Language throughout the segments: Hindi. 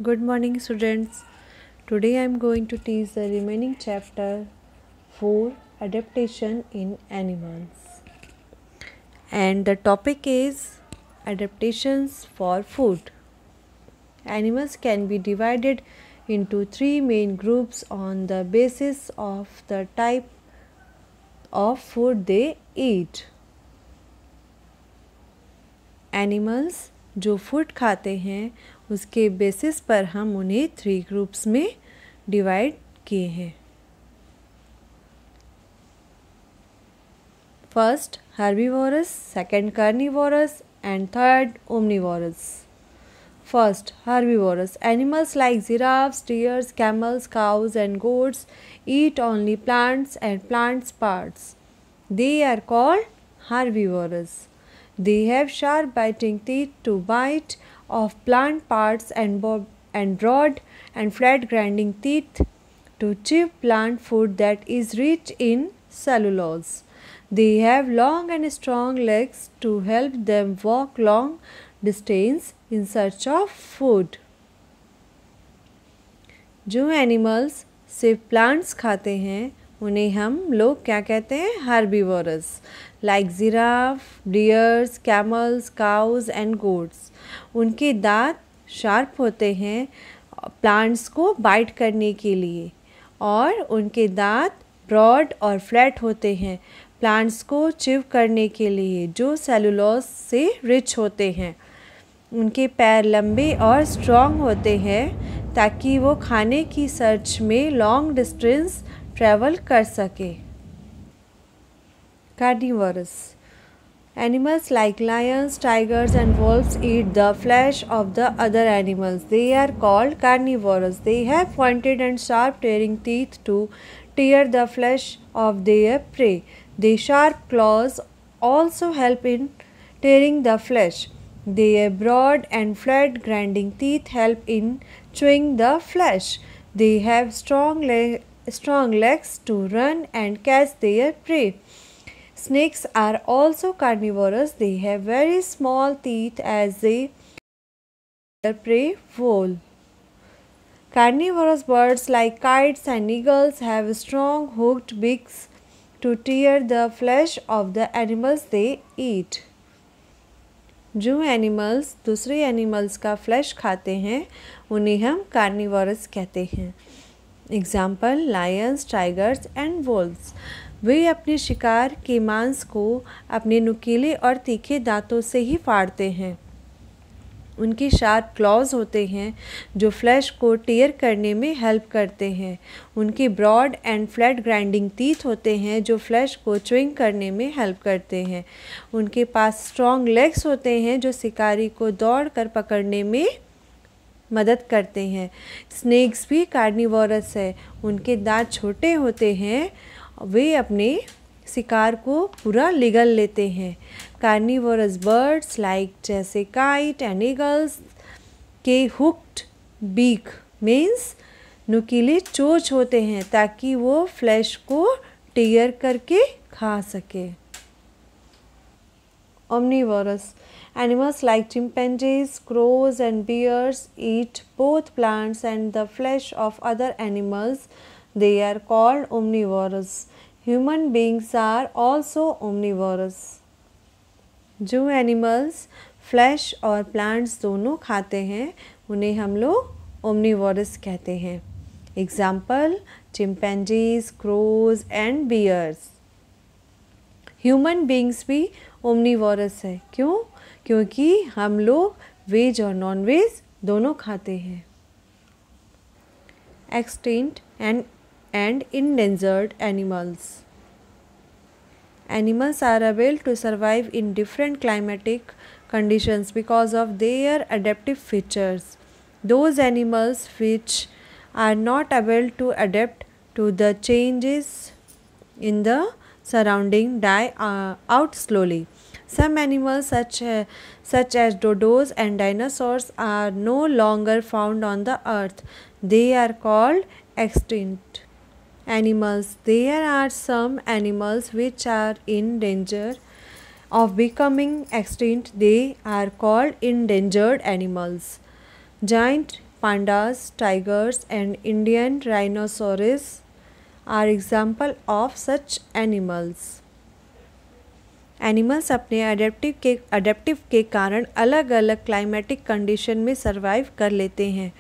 Good morning, students. Today I am going to teach the remaining chapter 4 Adaptation in Animals. And the topic is Adaptations for Food. Animals can be divided into three main groups on the basis of the type of food they eat. Animals जो फूड खाते हैं उसके बेसिस पर हम उन्हें थ्री ग्रुप्स में डिवाइड किए हैं। First herbivorous, second carnivorous and third omnivorous. First herbivorous animals like giraffes, deers, camels, cows and goats eat only plants and plants parts. They are called herbivorous. They have sharp biting teeth to bite off plant parts and broad and flat grinding teeth to chew plant food that is rich in cellulose. They have long and strong legs to help them walk long distance in search of food. जो एनिमल्स सिर्फ प्लांट्स खाते हैं उन्हें हम लोग क्या कहते हैं? Herbivorous. Like giraffe, deers, camels, cows and goats. उनके दांत शार्प होते हैं प्लांट्स को बाइट करने के लिए और उनके दांत ब्रॉड और फ्लैट होते हैं प्लांट्स को चिव करने के लिए जो सेलुलोज से रिच होते हैं. उनके पैर लंबे और स्ट्रॉन्ग होते हैं ताकि वो खाने की सर्च में लॉन्ग डिस्टेंस ट्रैवल कर सके. Carnivorous animals like lions, tigers and wolves eat the flesh of the other animals. They are called carnivorous. They have pointed and sharp tearing teeth to tear the flesh of their prey. Their sharp claws also help in tearing the flesh. Their broad and flat grinding teeth help in chewing the flesh. They have strong legs to run and catch their prey. Snakes are also carnivorous. They have very small teeth as they their prey whole. Carnivorous birds like kites and eagles have strong hooked beaks to tear the flesh of the animals they eat. जो एनिमल्स दूसरे एनिमल्स का फ्लैश खाते हैं उन्हें हम कार्निवोरस कहते हैं. Example lions, tigers and wolves. वे अपने शिकार के मांस को अपने नुकीले और तीखे दांतों से ही फाड़ते हैं. उनके शार्प क्लॉज होते हैं जो फ्लैश को टीयर करने में हेल्प करते हैं. उनके broad and flat grinding teeth होते हैं जो फ्लैश को च्युइंग करने में हेल्प करते हैं. उनके पास स्ट्रॉन्ग लेग्स होते हैं जो शिकारी को दौड़ कर पकड़ने में मदद करते हैं. स्नेक्स भी कार्निवोरस है. उनके दांत छोटे होते हैं. वे अपने शिकार को पूरा लिगल लेते हैं. कार्निवोरस बर्ड्स लाइक जैसे काइट एंड ईगल्स के हुक्ड बीक मीन्स नुकीले चोंच होते हैं ताकि वो फ्लैश को टीयर करके खा सके. Omnivorous animals like chimpanzees, crows and bears eat both plants and the flesh of other animals. They are called omnivorous. Human beings are also omnivorous. जो एनिमल्स फ्लैश और प्लांट्स दोनों खाते हैं उन्हें हम लोग ओमनिवोरस कहते हैं. Example chimpanzees, crows and bears. Human beings भी ओमनिवोरस है. क्यों? क्योंकि हम लोग वेज और नॉन वेज दोनों खाते हैं. Extinct and endangered animals. Animals are able to survive in different climatic conditions because of their adaptive features. Those animals which are not able to adapt to the changes in the surrounding die out slowly. Some animals such as dodos and dinosaurs are no longer found on the earth. They are called extinct animals. There are some animals which are in danger of becoming extinct. They are called endangered animals. Giant pandas, tigers and Indian rhinoceros are example of such animals. Animals अपने अडेप्टिव के कारण अलग अलग क्लाइमेटिक कंडीशन में सर्वाइव कर लेते हैं।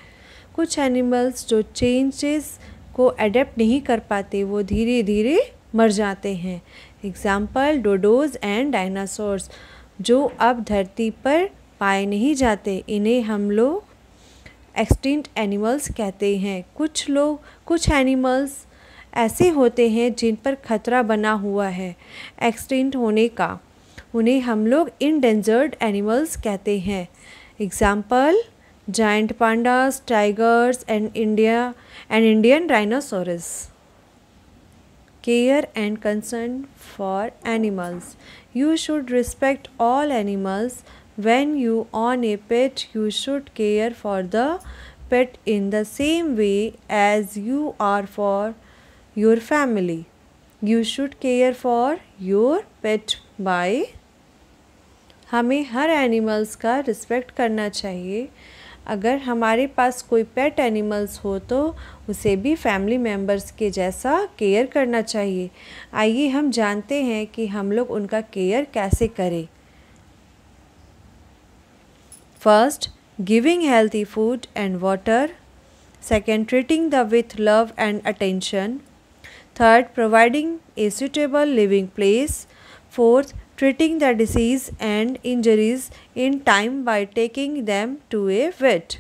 कुछ एनिमल्स जो चेंजेस को अडेप्ट नहीं कर पाते वो धीरे धीरे मर जाते हैं। एग्जाम्पल डोडोज एंड डायनासोर्स जो अब धरती पर पाए नहीं जाते, इन्हें हम लोग एक्सटिंक्ट एनिमल्स कहते हैं। कुछ एनिमल्स ऐसे होते हैं जिन पर खतरा बना हुआ है एक्सटिंक्ट होने का, उन्हें हम लोग इंडेंजर्ड एनिमल्स कहते हैं। Example giant pandas, tigers and Indian rhinoceros. Care and concern for animals. You should respect all animals. When you own a pet, you should care for the pet in the same way as you are for your family. You should care for your pet by हमें हर एनिमल्स का रिस्पेक्ट करना चाहिए। अगर हमारे पास कोई पेट एनिमल्स हो तो उसे भी फैमिली मेम्बर्स के जैसा केयर करना चाहिए। आइए हम जानते हैं कि हम लोग उनका केयर कैसे करें। First, giving healthy food and water. Second, treating the with love and attention. Third, providing A suitable living place. Fourth, treating the disease and injuries in time by taking them to a vet.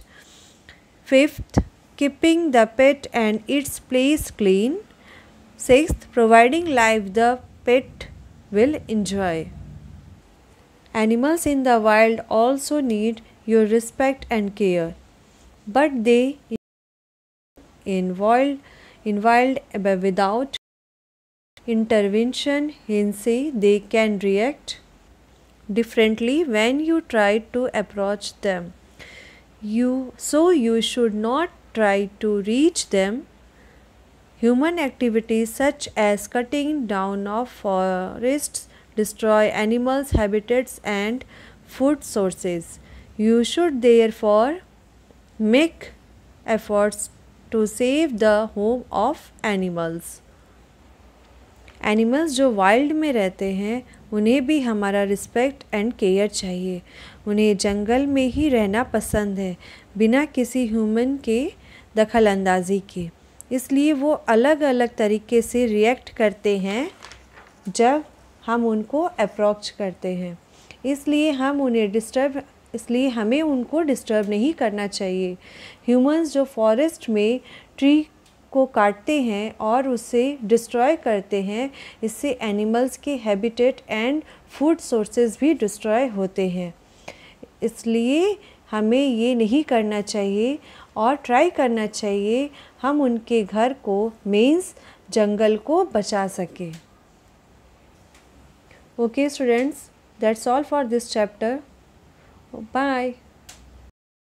Fifth, keeping the pet and its place clean. Sixth, providing life the pet will enjoy. Animals in the wild also need your respect and care, but they in wild without intervention, hence they can react differently when you try to approach them. You should not try to reach them. Human activities such as cutting down of forests destroy animals' habitats and food sources. You should therefore make efforts to save the home of animals. Animals जो वाइल्ड में रहते हैं उन्हें भी हमारा रिस्पेक्ट एंड केयर चाहिए। उन्हें जंगल में ही रहना पसंद है बिना किसी ह्यूमन के दखल अंदाजी के, इसलिए वो अलग अलग तरीके से रिएक्ट करते हैं जब हम उनको अप्रोच करते हैं। इसलिए हमें उनको डिस्टर्ब नहीं करना चाहिए। ह्यूमंस जो फॉरेस्ट में ट्री को काटते हैं और उसे डिस्ट्रॉय करते हैं, इससे एनिमल्स के हैबिटेट एंड फूड सोर्सेज भी डिस्ट्रॉय होते हैं। इसलिए हमें ये नहीं करना चाहिए और ट्राई करना चाहिए हम उनके घर को मीन्स जंगल को बचा सकें। Okay students, that's all for this chapter. Bye.